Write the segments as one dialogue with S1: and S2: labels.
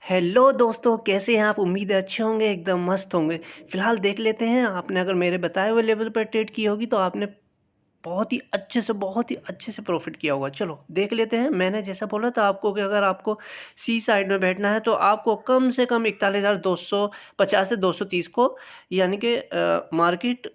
S1: Hello दोस्तों, कैसे हैं आप? उम्मीद है अच्छे होंगे, एकदम मस्त होंगे। फ़िलहाल देख लेते हैं, आपने अगर मेरे बताए हुए लेवल पर ट्रेड की होगी तो आपने बहुत ही अच्छे से प्रॉफ़िट किया होगा। चलो देख लेते हैं। मैंने जैसा बोला था आपको कि अगर आपको सी साइड में बैठना है तो आपको कम से कम 41,250 से 230 को यानी कि मार्केट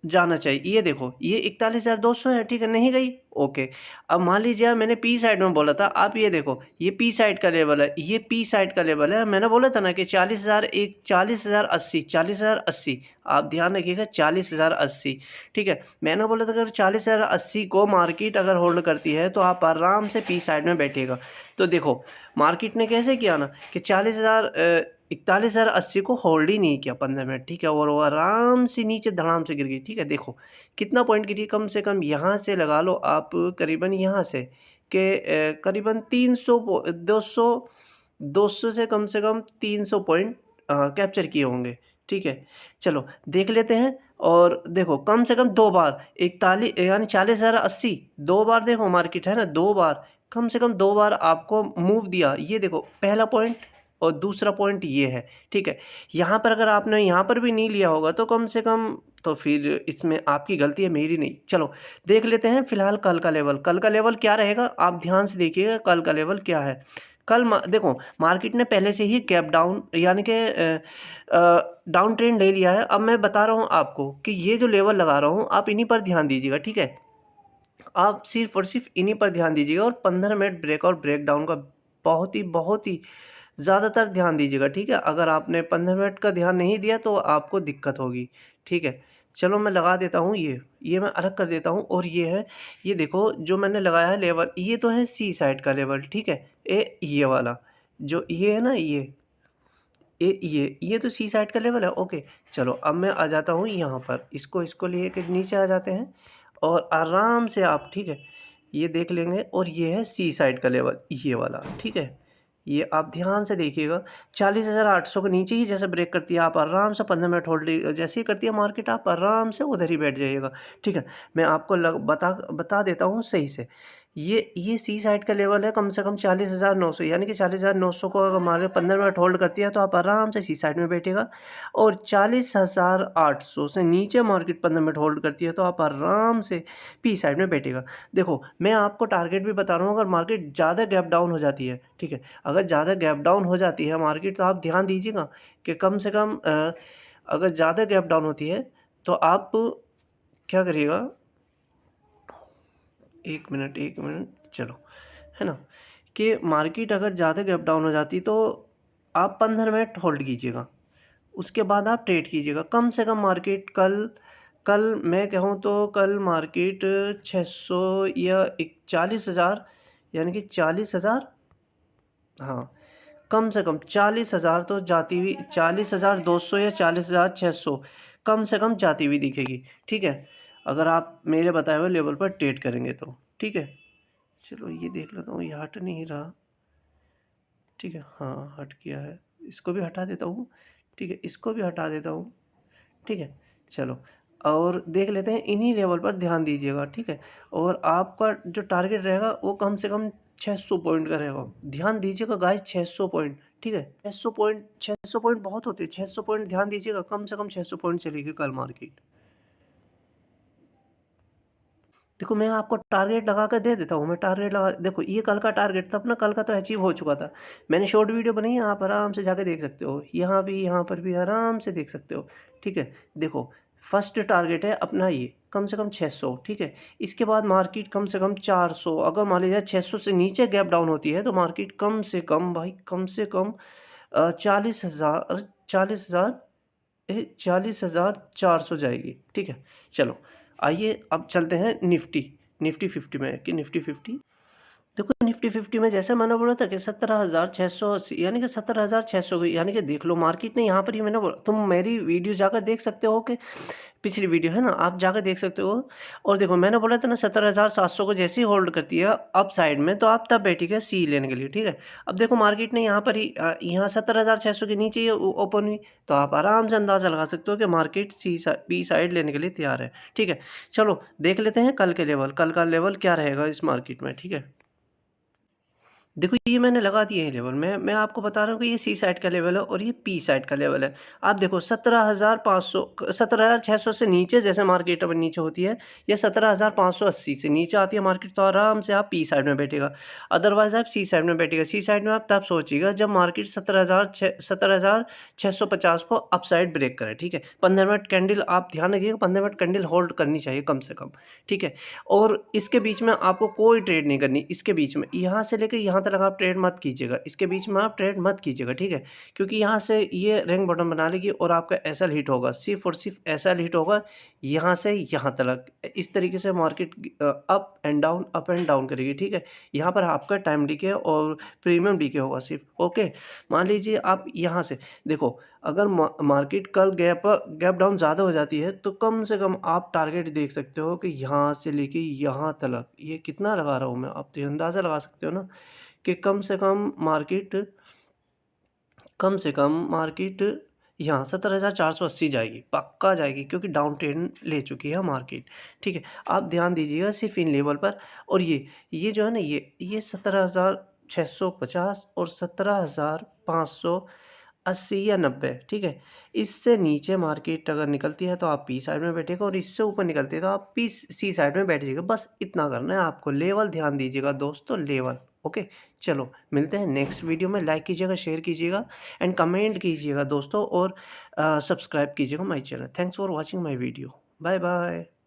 S1: जाना चाहिए। ये देखो, ये 41,200 है, ठीक है? नहीं गई, ओके। अब मान लीजिए मैंने पी साइड में बोला था, आप ये देखो, ये पी साइड का लेवल है, ये पी साइड का लेवल है। मैंने बोला था ना कि 40,080, 40,080, आप ध्यान रखिएगा, 40,080, ठीक है? मैंने बोला था अगर 40,080 को मार्केट अगर होल्ड करती है तो आप आराम से पी साइड में बैठिएगा। तो देखो मार्केट ने कैसे किया ना कि 41,080 को होल्ड ही नहीं किया 15 मिनट, ठीक है? और वो आराम से नीचे धड़ाम से गिर गई, ठीक है? देखो कितना पॉइंट गिरी, कम से कम यहाँ से लगा लो आप, करीबन यहाँ से के करीबन 200 से कम 300 पॉइंट कैप्चर किए होंगे, ठीक है? चलो देख लेते हैं। और देखो कम से कम 2 बार 41 यानी 40,080 2 बार देखो मार्केट है ना, 2 बार, कम से कम 2 बार आपको मूव दिया। ये देखो पहला पॉइंट और दूसरा पॉइंट ये है, ठीक है? यहाँ पर अगर आपने यहाँ पर भी नहीं लिया होगा तो कम से कम, तो फिर इसमें आपकी गलती है, मेरी नहीं। चलो देख लेते हैं फिलहाल कल का लेवल क्या रहेगा, आप ध्यान से देखिएगा कल का लेवल क्या है। देखो मार्केट ने पहले से ही गैप डाउन यानी कि डाउन ट्रेंड ले लिया है। अब मैं बता रहा हूँ आपको कि ये जो लेवल लगा रहा हूँ आप इन्हीं पर ध्यान दीजिएगा, ठीक है? आप सिर्फ और सिर्फ इन्हीं पर ध्यान दीजिएगा और 15 मिनट ब्रेक और ब्रेक डाउन का बहुत ही ज़्यादातर ध्यान दीजिएगा, ठीक है? अगर आपने 15 मिनट का ध्यान नहीं दिया तो आपको दिक्कत होगी, ठीक है? चलो मैं लगा देता हूँ ये मैं अलग कर देता हूँ। और ये है, ये देखो जो मैंने लगाया है लेवल, ये तो है सी साइड का लेवल, ठीक है? ये वाला जो ये है ना, ये तो सी साइड का लेवल है, ओके। चलो अब मैं आ जाता हूँ यहाँ पर, इसको लिए के नीचे आ जाते हैं और आराम से आप, ठीक है, ये देख लेंगे। और ये है सी साइड का लेवल, ये वाला, ठीक है? ये आप ध्यान से देखिएगा, 40,800 के नीचे ही जैसे ब्रेक करती है आप आराम से 15 मिनट होल्ड जैसे ही करती है मार्केट, आप आराम से उधर ही बैठ जाइएगा, ठीक है? मैं आपको बता देता हूँ सही से। ये सी साइड का लेवल है कम से कम 40,900, यानी कि 40,900 को अगर मान लो 15 मिनट होल्ड करती है तो आप आराम से सी साइड में बैठेगा। और 40,800 से नीचे मार्केट 15 मिनट होल्ड करती है तो आप आराम से पी साइड में बैठेगा। देखो मैं आपको टारगेट भी बता रहा हूँ, अगर मार्केट ज़्यादा गैप डाउन हो जाती है, ठीक है? अगर ज़्यादा गैप डाउन हो जाती है मार्केट तो आप ध्यान दीजिएगा कि कम से कम अगर ज़्यादा गैप डाउन होती है तो आप क्या करिएगा, एक मिनट, चलो, है ना? कि मार्केट अगर ज़्यादा गैप डाउन हो जाती तो आप 15 मिनट होल्ड कीजिएगा, उसके बाद आप ट्रेड कीजिएगा। कम से कम मार्केट कल कल मैं कहूँ तो कल मार्केट 600 या 40,000, यानी कि 40,000, हाँ, कम से कम 40,000 तो जाती हुई, 40,200 या 40,600 कम से कम जाती हुई दिखेगी, ठीक है? अगर आप मेरे बताए हुए लेवल पर ट्रेड करेंगे तो, ठीक है? चलो ये देख लेता हूँ, ये हट नहीं रहा, ठीक है? हाँ हट गया है, इसको भी हटा देता हूँ, ठीक है? इसको भी हटा देता हूँ, ठीक है? चलो और देख लेते हैं, इन्हीं लेवल पर ध्यान दीजिएगा, ठीक है? और आपका जो टारगेट रहेगा वो कम से कम 600 पॉइंट का रहेगा। ध्यान दीजिएगा गाइस, 600 पॉइंट, ठीक है? 600 पॉइंट बहुत होते हैं, 600 पॉइंट ध्यान दीजिएगा, कम से कम 600 पॉइंट चलेगी कल मार्केट। देखो मैं आपको टारगेट लगा कर दे देता हूँ, मैं टारगेट लगा, देखो ये कल का टारगेट था अपना, कल का तो अचीव हो चुका था। मैंने शॉर्ट वीडियो बनाई है, आप आराम से जाके देख सकते हो, यहाँ भी यहाँ पर भी आराम से देख सकते हो, ठीक है? देखो फर्स्ट टारगेट है अपना ये कम से कम 600, ठीक है? इसके बाद मार्केट कम से कम 400, अगर मान लीजिए 600 से नीचे गैप डाउन होती है तो मार्केट कम से कम भाई, कम से कम 40,000, 40,400 जाएगी, ठीक है? चलो आइए अब चलते हैं निफ्टी 50 में, कि निफ्टी 50, देखो निफ्टी 50 में जैसे मैंने बोला था कि 17,680, यानी कि 17,600, यानी कि देख लो मार्केट ने यहाँ पर ही, मैंने बोला तुम मेरी वीडियो जाकर देख सकते हो कि पिछली वीडियो है ना, आप जाकर देख सकते हो। और देखो मैंने बोला था ना 17,700 को जैसे ही होल्ड करती है अप साइड में तो आप तब बैठिएगा सी लेने के लिए, ठीक है? अब देखो मार्केट ने यहाँ पर ही यहाँ 17,600 के नीचे ही ओपन हुई तो आप आराम से अंदाज़ा लगा सकते हो कि मार्केट बी साइड लेने के लिए तैयार है, ठीक है? चलो देख लेते हैं कल का लेवल क्या रहेगा इस मार्केट में, ठीक है? देखो ये मैंने लगा दिए हैं लेवल। मैं आपको बता रहा हूँ कि ये सी साइड का लेवल है और ये पी साइड का लेवल है। आप देखो 17,500 17,600 से नीचे जैसे मार्केट अब नीचे होती है, या 17,580 से नीचे आती है मार्केट, तो आराम से आप पी साइड में बैठेगा। अदरवाइज़ आप सी साइड में बैठेगा। सी साइड में आप तब सोचिएगा जब मार्केट 17,650 को अप साइड ब्रेक करे, ठीक है। 15 मिनट कैंडल आप ध्यान रखिएगा, 15 मिनट कैंडल होल्ड करनी चाहिए कम से कम, ठीक है। और इसके बीच में आपको कोई ट्रेड नहीं करनी। इसके बीच में यहाँ से लेकर यहाँ तक आप ट्रेड मत कीजिएगा, इसके बीच में आप ट्रेड मत कीजिएगा, ठीक है। क्योंकि यहाँ से ये रैंक बॉटम बना लेगी और आपका एसएल हिट होगा, सिर्फ और सिर्फ एसएल हिट होगा यहाँ से यहाँ तक। इस तरीके से मार्केट अप एंड डाउन करेगी, ठीक है। यहाँ पर आपका टाइम डीके और प्रीमियम डीके होगा सिर्फ, ओके। मान लीजिए आप यहाँ से देखो, अगर मार्केट कल गैप डाउन ज़्यादा हो जाती है तो कम से कम आप टारगेट देख सकते हो कि यहाँ से लेके यहाँ तक, ये कितना लगा रहा हूँ मैं, आप तो अंदाज़ा लगा सकते हो ना कि कम से कम मार्केट यहाँ 17,480 जाएगी, पक्का जाएगी, क्योंकि डाउन ट्रेंड ले चुकी है मार्केट, ठीक है। आप ध्यान दीजिएगा सिर्फ इन लेवल पर। और ये जो है ना, ये 17,650 और 17,580 या 90, ठीक है। इससे नीचे मार्केट अगर निकलती है तो आप पी साइड में बैठेगा, और इससे ऊपर निकलती है तो आप पी सी साइड में बैठ जाइएगा। बस इतना करना है आपको। लेवल ध्यान दीजिएगा दोस्तों, लेवल, ओके। चलो मिलते हैं नेक्स्ट वीडियो में। लाइक कीजिएगा, शेयर कीजिएगा एंड कमेंट कीजिएगा दोस्तों, और सब्सक्राइब कीजिएगा my channel. Thanks for watching my video. Bye bye.